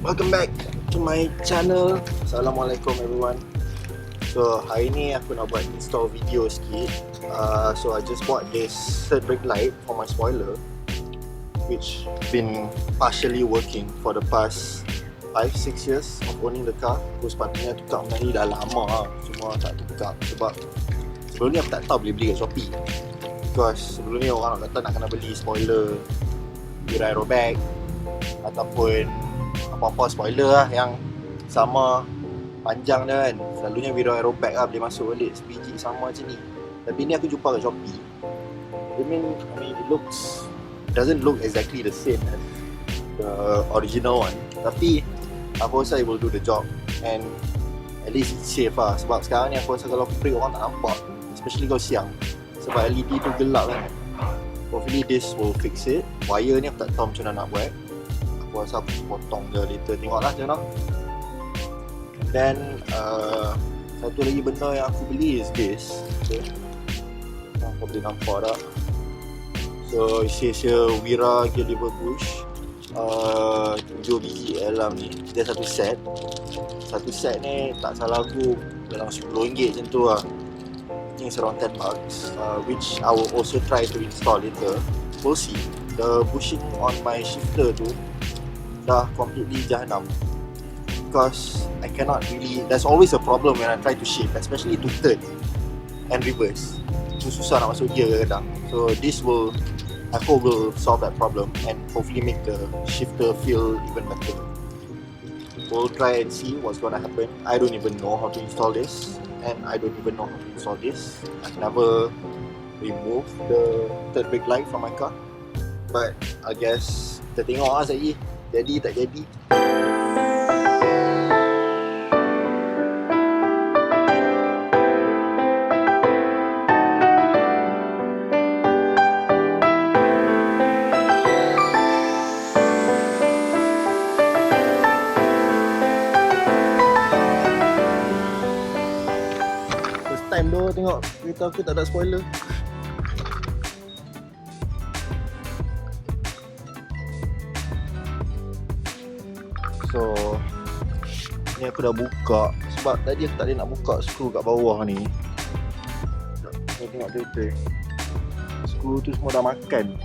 Welcome back to my channel. Assalamualaikum everyone. So hari ni aku nak buat install video sikit. So I just bought this third brake light for my spoiler, which been partially working for the past 5-6 years of owning the car. Aku sepatutnya tukar benda ni dah lama lah, cuma tak tukar sebab sebelum ni aku tak tahu boleh beli kat Shopee. Because sebelum ni orang nak kata nak kena beli spoiler Wira airbag ataupun apa-apa spoiler lah yang sama panjang dia kan. Selalunya Wira airbag lah boleh masuk balik sebiji sama macam ni. Tapi ni aku jumpa kat Shopee. I mean it doesn't look exactly the same as the original one, tapi aku rasa it will do the job and at least it's safe lah. Sebab sekarang ni aku rasa kalau break orang tak nampak, especially kalau siang sebab LED tu gelap kan. Hopefully this will fix it. Wire ni aku tak tahu macam mana nak buat. Aku rasa aku potong je later, tengoklah macam mana. Then satu lagi benda yang aku beli is this. Okay, kau boleh nampak tak? So it says here Wira Geliver Bush, 7 biji dalam ni. Dia satu set. Satu set ni tak salah aku dalam RM10 macam tu lah. I think it's around $10, which I will also try to install later. We'll see. The bushing on my shifter tu dah completely jahanam, because I cannot really, there's always a problem when I try to shift, especially to third and reverse. Itu susah nak masuk gear kadang. So this will, I hope will solve that problem and hopefully make the shifter feel even better. We'll try and see what's gonna happen. I don't even know how to install this, and I don't even know how to install this. I've never removed the third brake light from my car, but I guess kita tengok lah sekejap jadi tak jadi. Time tu tengok kereta aku tak ada spoiler. So ni aku dah buka sebab tadi aku tak boleh nak buka skru kat bawah ni. Ni tengok kereta, skru tu semua dah makan.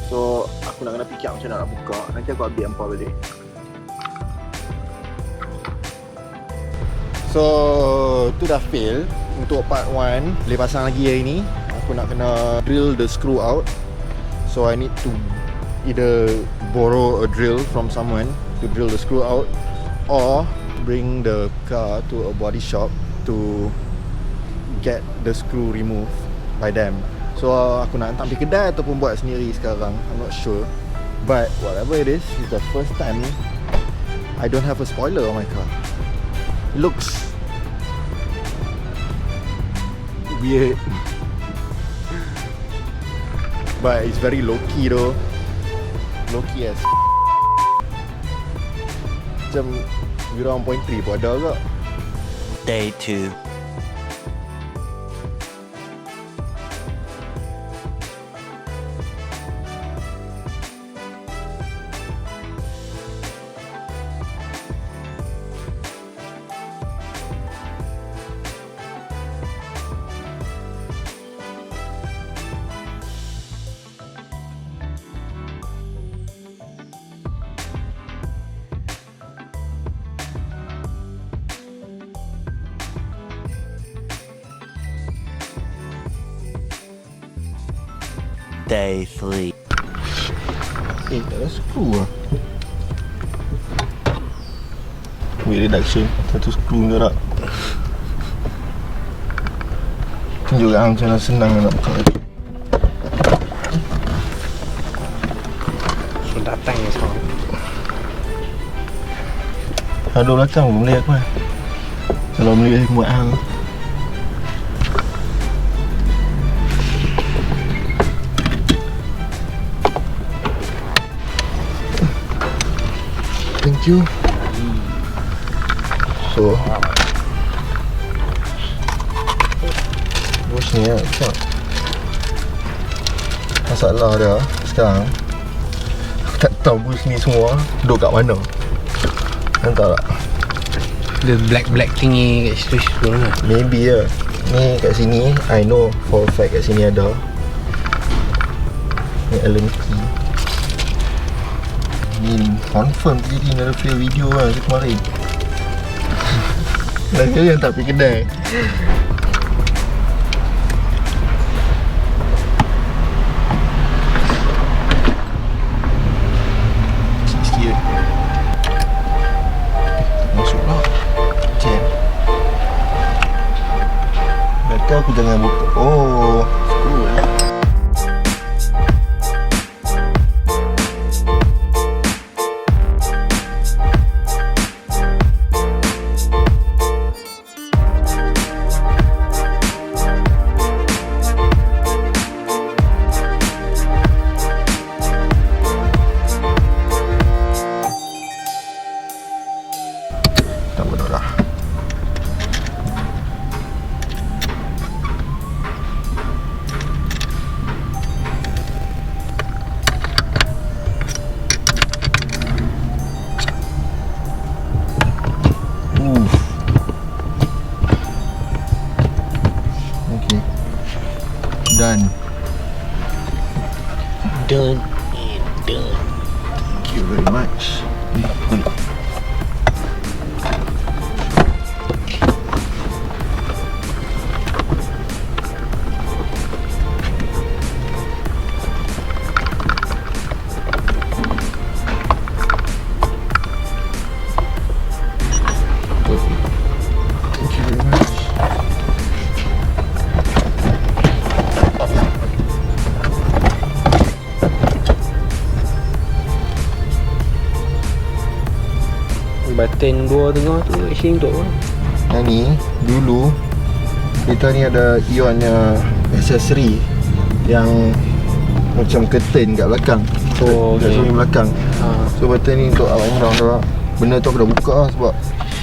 So aku nak kena fikir macam mana nak buka. Nanti aku update hampa balik. So tu dah fail untuk part 1. Boleh pasang lagi hari ni. Aku nak kena drill the screw out. So I need to either borrow a drill from someone to drill the screw out, or bring the car to a body shop to get the screw removed by them. So aku nak hantar pergi kedai ataupun buat sendiri sekarang, I'm not sure. But whatever it is, it's the first time I don't have a spoiler on my car. Looks weird, but it's very low-key though. Low-key as macam Wira 1.3 pun ada agak. Day 2. Day 3. Tak ada skru lah. Weight reduction, satu skru ke tak? Tunjuk kat macam mana senang nak buka lagi. So datang ni sekarang. Ada belakang pun boleh aku kan. Kalau boleh buat hal. Thank you. So bos ni tak masalah dia sekarang. Aku tak tahu bos ni semua duduk kat mana. Nampak tak? The black thingy kat situ lah. Maybe lah. Ni kat sini I know for a fact kat sini ada. Ni Allen key. Ni confirm jadi nak film video lah kemarin. Dah kali yang tak pergi kedai. Sikit-sikit. Masuk lah. Jam. Kata aku jangan buka. Oh, screw lah. Tak bodoh dah. Okay. Done. Done and done. Thank you very much. Thank you very much. Button 2 tengah tu actually untuk apa? Yang ni dulu kita ni ada ionnya aksesori yang macam curtain kat belakang. Oh, kat okay. cermin belakang. So button ni untuk awak umrah tu. Benda tu aku dah buka lah sebab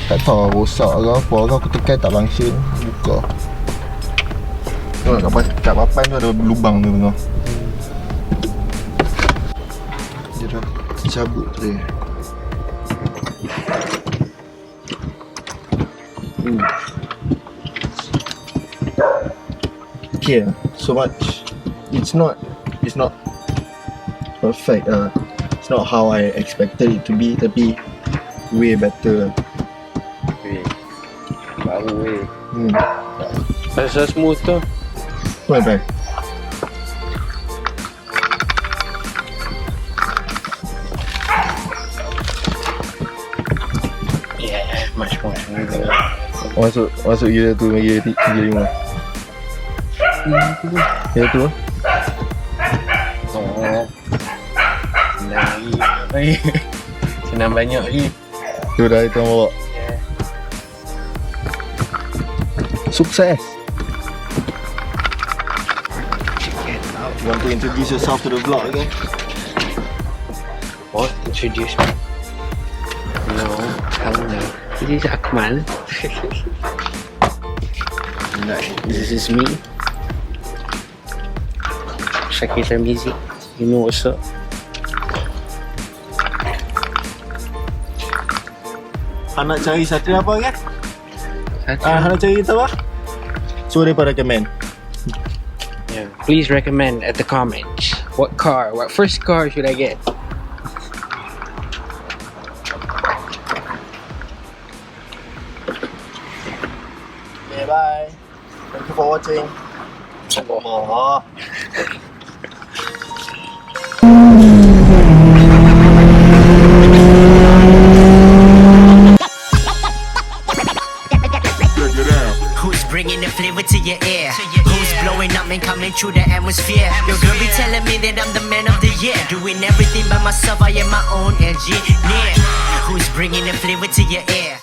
tak tahu rosak ke apa ke, aku tekan tak function, buka. Tengok kat papan tu ada lubang tu tengah. Dia dah cabut tu dia. Okay, so much. It's not perfect. It's not how I expected it to be, tapi way better. Baru weh. Rasa smooth tu. Boleh try. Yeah, much more smooth. Masuk gear tu, gear 5. Gear tu. Oh. Senang lagi. Senang banyak lagi. Tu dah itu bawa. Sukses. You want to introduce yourself to the vlog again? What? Introduce me? No, hello. This is Akmal. Nice. This is me. Shakira music. You know what's up. Nak cari Satria apa kan? Satria. Nak cari kita apa? So dia recommend. Yeah. Please recommend at the comments. What first car should I get? Okay, bye. Thank you for watching. Oh. Who's bringing the flavor to your ear? Who's blowing up and coming through the atmosphere? Your girl be telling me that I'm the man of the year. Doing everything by myself, I am my own engineer. Who's bringing the flavor to your ear?